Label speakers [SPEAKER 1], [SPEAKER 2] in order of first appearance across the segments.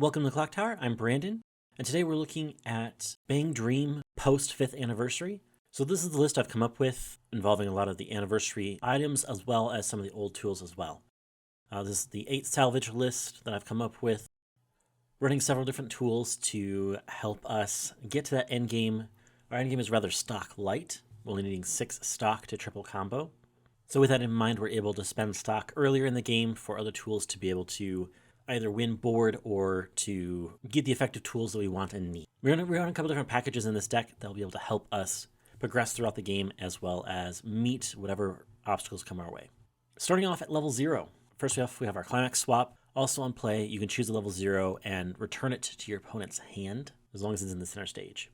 [SPEAKER 1] Welcome to the Clock Tower. I'm Brandon, and today we're looking at Bang Dream Post-5th Anniversary. So this is the list I've come up with involving a lot of the anniversary items as well as some of the old tools as well. This is the 8 salvage list that I've come up with, running several different tools to help us get to that end game. Our end game is rather stock light, only needing 6 stock to triple combo. So with that in mind, we're able to spend stock earlier in the game for other tools to be able to either win board or to get the effective tools that we want and need. We're on a couple different packages in this deck that will be able to help us progress throughout the game as well as meet whatever obstacles come our way. Starting off at level 0. First off, we have our Climax Swap. Also on play, you can choose a level 0 and return it to your opponent's hand as long as it's in the center stage.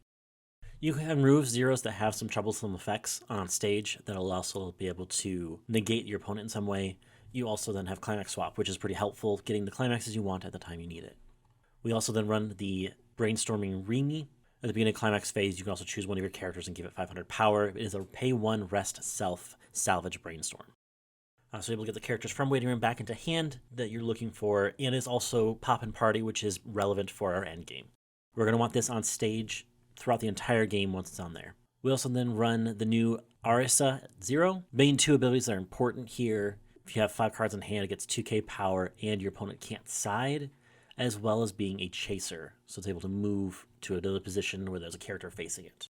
[SPEAKER 1] You can remove zeros that have some troublesome effects on stage that will also be able to negate your opponent in some way. You also then have Climax Swap, which is pretty helpful, getting the climaxes you want at the time you need it. We also then run the Brainstorming Reamy. At the beginning of Climax phase, you can also choose one of your characters and give it 500 power. It is a pay 1 rest self salvage Brainstorm. So you're able to get the characters from Waiting Room back into hand that you're looking for, and is also Pop and Party, which is relevant for our end game. We're going to want this on stage throughout the entire game once it's on there. We also then run the new Arisa at 0. Main 2 abilities that are important here. If you have 5 cards in hand, it gets 2k power and your opponent can't side, as well as being a chaser. So it's able to move to another position where there's a character facing it.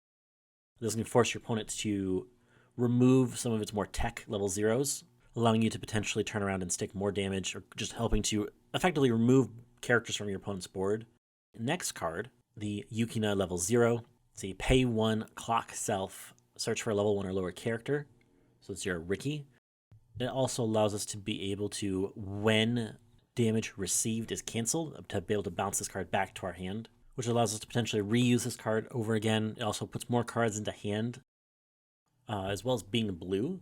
[SPEAKER 1] This can force your opponent to remove some of its more tech level 0s, allowing you to potentially turn around and stick more damage, or just helping to effectively remove characters from your opponent's board. Next card, the Yukina level 0. It's a pay 1 clock self, search for a level 1 or lower character. So it's your Ricky. It also allows us to be able to, when damage received is canceled, to be able to bounce this card back to our hand, which allows us to potentially reuse this card over again. It also puts more cards into hand, as well as being blue.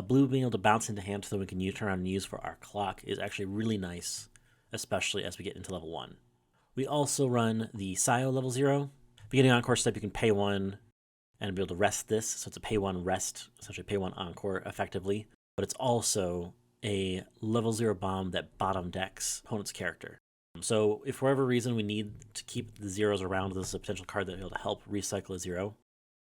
[SPEAKER 1] Blue being able to bounce into hand so that we can turn around and use for our clock is actually really nice, especially as we get into level 1. We also run the Sayo level 0. Beginning Encore step, you can pay 1 and be able to rest this. So it's a pay 1 rest, essentially pay 1 Encore effectively. But it's also a level 0 bomb that bottom decks opponent's character. So if for whatever reason we need to keep the zeros around, this is a potential card that will be able to help recycle a 0.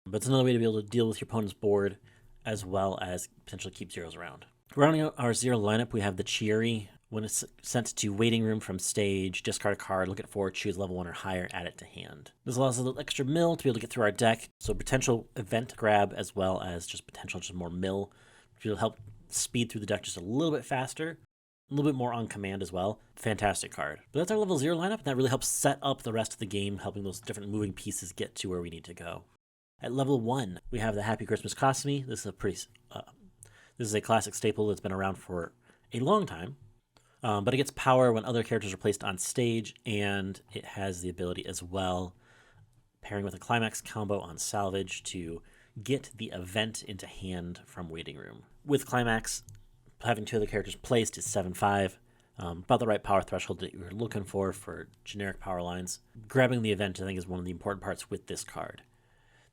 [SPEAKER 1] But it's another way to be able to deal with your opponent's board as well as potentially keep zeros around. Rounding out our 0 lineup, we have the Chieri. When it's sent to Waiting Room from stage, discard a card, look at 4, choose level 1 or higher, add it to hand. This allows us a little extra mill to be able to get through our deck, so potential event grab as well as just potential just more mill, which will help speed through the deck just a little bit faster, a little bit more on command as well. Fantastic card. But that's our level 0 lineup, and that really helps set up the rest of the game, helping those different moving pieces get to where we need to go. At level 1, we have the Happy Christmas Cosme. This is a classic staple that's been around for a long time. But it gets power when other characters are placed on stage, and it has the ability as well, pairing with a Climax combo on salvage, to get the event into hand from Waiting Room. With Climax, having 2 other characters placed is 7/5, about the right power threshold that you're looking for generic power lines. Grabbing the event, I think, is one of the important parts with this card.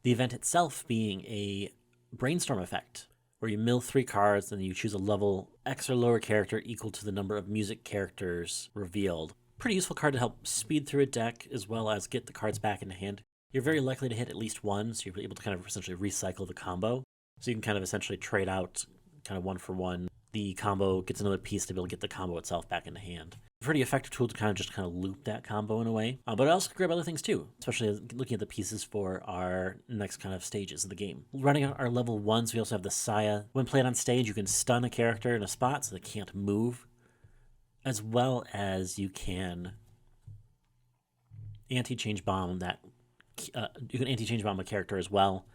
[SPEAKER 1] The event itself being a Brainstorm effect, where you mill 3 cards and you choose a level X or lower character equal to the number of music characters revealed. Pretty useful card to help speed through a deck as well as get the cards back into hand. You're very likely to hit at least 1, so you're able to kind of essentially recycle the combo. So you can kind of essentially trade out kind of 1 for 1. The combo gets another piece to be able to get the combo itself back into hand. Pretty effective tool to kind of loop that combo in a way. But it also can grab other things too, especially looking at the pieces for our next kind of stages of the game. Running out our level 1s, we also have the Saya. When played on stage, you can stun a character in a spot so they can't move, as well as you can anti-change bomb a character as well,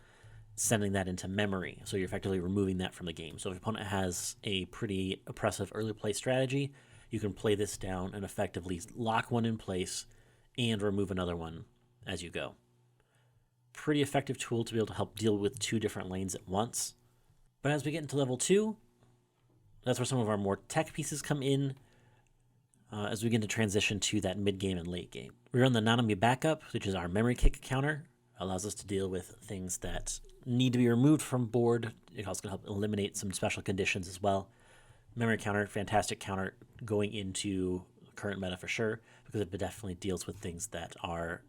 [SPEAKER 1] sending that into memory. So you're effectively removing that from the game. So if your opponent has a pretty oppressive early play strategy, you can play this down and effectively lock one in place and remove another one as you go. Pretty effective tool to be able to help deal with 2 different lanes at once. But as we get into level 2, that's where some of our more tech pieces come in, as we begin to transition to that mid-game and late game. We run the Nanami Backup, which is our memory kick counter. Allows us to deal with things that need to be removed from board. It also can help eliminate some special conditions as well. Memory counter, fantastic counter going into current meta for sure, because it definitely deals with things that are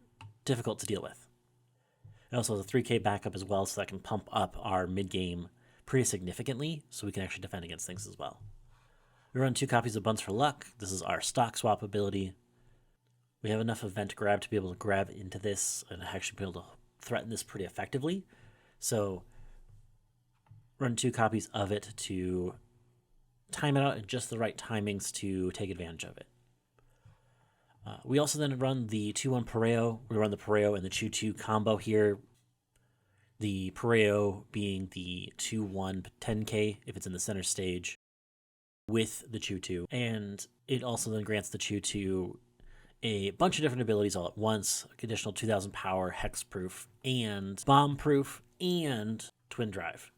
[SPEAKER 1] difficult to deal with. It also has a 3k backup as well, so that can pump up our mid-game pretty significantly, so we can actually defend against things as well. We run 2 copies of Buns for Luck. This is our stock swap ability. We have enough event grab to be able to grab into this and actually be able to threaten this pretty effectively. So run 2 copies of it to time it out at just the right timings to take advantage of it. We also then run the 2-1 Pareo. We run the Pareo and the Chew-2 combo here. The Pareo being the 2-1 10k if it's in the center stage with the Chew-2. And it also then grants the Chew-2 a bunch of different abilities all at once, additional 2000 power, hexproof, and bomb-proof, and twin drive.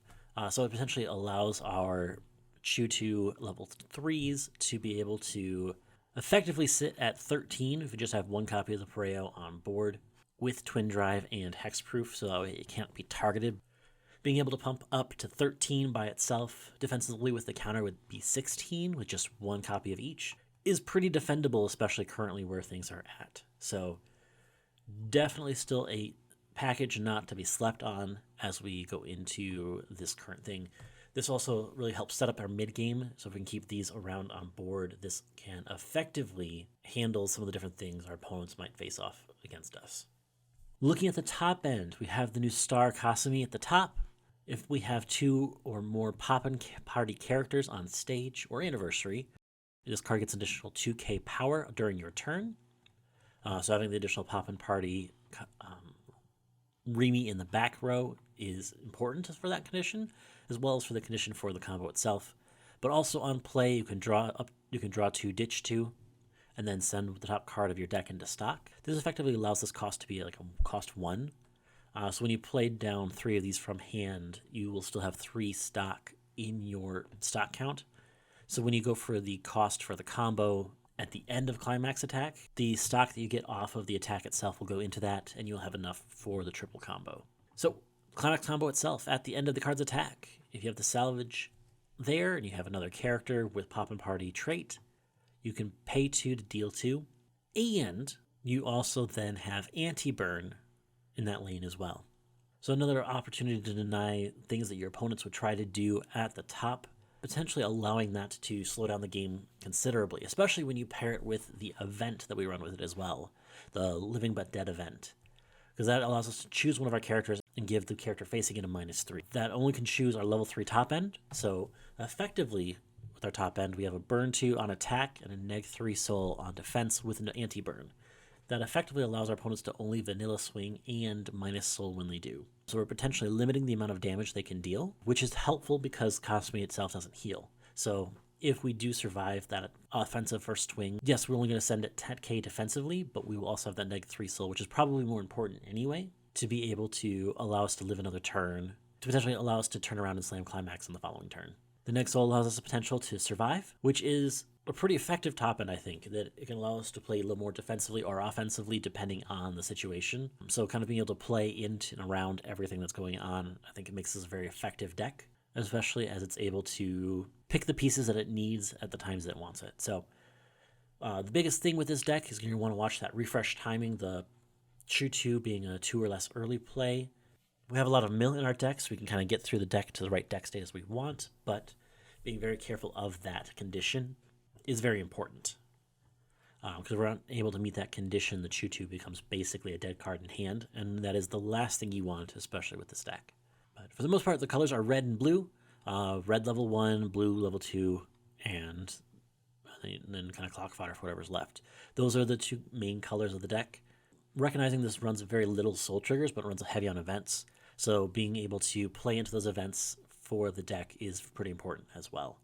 [SPEAKER 1] So it potentially allows our Chew-2 level 3s to be able to effectively sit at 13 if you just have 1 copy of the Pareo on board with twin drive and hexproof, so that way it can't be targeted. Being able to pump up to 13 by itself defensively with the counter would be 16 with just 1 copy of each is pretty defendable, especially currently where things are at. So definitely still a package not to be slept on as we go into this current thing. This also really helps set up our mid game, so if we can keep these around on board, this can effectively handle some of the different things our opponents might face off against us. Looking at the top end, we have the new Star Kasumi at the top. If we have 2 or more Poppin' Party characters on stage or anniversary, this card gets additional 2k power during your turn. So having the additional Poppin' Party Remy in the back row is important for that condition, as well as for the condition for the combo itself. But also on play, you can draw 2, ditch 2, and then send the top card of your deck into stock. This effectively allows this cost to be like a cost 1. So when you play down 3 of these from hand, you will still have 3 stock in your stock count. So when you go for the cost for the combo at the end of climax attack, the stock that you get off of the attack itself will go into that, and you'll have enough for the triple combo. So climax combo itself, at the end of the card's attack, if you have the salvage there and you have another character with Poppin' Party trait, you can pay 2 to deal 2, and you also then have anti-burn in that lane as well. So another opportunity to deny things that your opponents would try to do at the top, potentially allowing that to slow down the game considerably, especially when you pair it with the event that we run with it as well, the Living But Dead event, because that allows us to choose one of our characters and give the character facing it a -3. That only can choose our level 3 top end, so effectively with our top end we have a burn 2 on attack and a -3 soul on defense with an anti-burn. That effectively allows our opponents to only vanilla swing and -soul when they do. So we're potentially limiting the amount of damage they can deal, which is helpful because Kasumi itself doesn't heal. So if we do survive that offensive first swing, yes, we're only going to send it 10k defensively, but we will also have that -3 soul, which is probably more important anyway, to be able to allow us to live another turn, to potentially allow us to turn around and slam climax in the following turn. The next soul allows us the potential to survive, which is a pretty effective top end, I think, that it can allow us to play a little more defensively or offensively depending on the situation. So kind of being able to play into and around everything that's going on, I think it makes this a very effective deck, especially as it's able to pick the pieces that it needs at the times that it wants it. So the biggest thing with this deck is you're going to want to watch that refresh timing, the Chew-2 being a 2 or less early play. We have a lot of mill in our deck, so we can kind of get through the deck to the right deck state as we want, but being very careful of that condition is very important. Because we're not able to meet that condition, the Chew-2 becomes basically a dead card in hand, and that is the last thing you want, especially with this deck. But for the most part, the colors are red and blue. Red level 1, blue level 2, and then kind of clock fodder for whatever's left. Those are the 2 main colors of the deck. Recognizing this runs very little soul triggers, but runs heavy on events, so being able to play into those events for the deck is pretty important as well.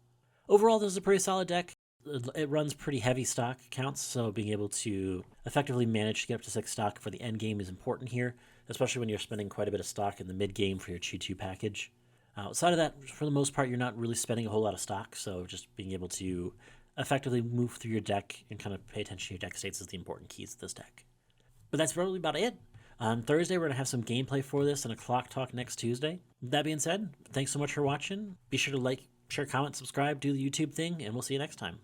[SPEAKER 1] Overall, this is a pretty solid deck. It runs pretty heavy stock counts, so being able to effectively manage to get up to 6 stock for the end game is important here, especially when you're spending quite a bit of stock in the mid game for your Chew-2 package. Outside of that, for the most part, you're not really spending a whole lot of stock, so just being able to effectively move through your deck and kind of pay attention to your deck states is the important keys to this deck. But that's probably about it. On Thursday, we're going to have some gameplay for this and a clock talk next Tuesday. With that being said, thanks so much for watching. Be sure to like, share, comment, subscribe, do the YouTube thing, and we'll see you next time.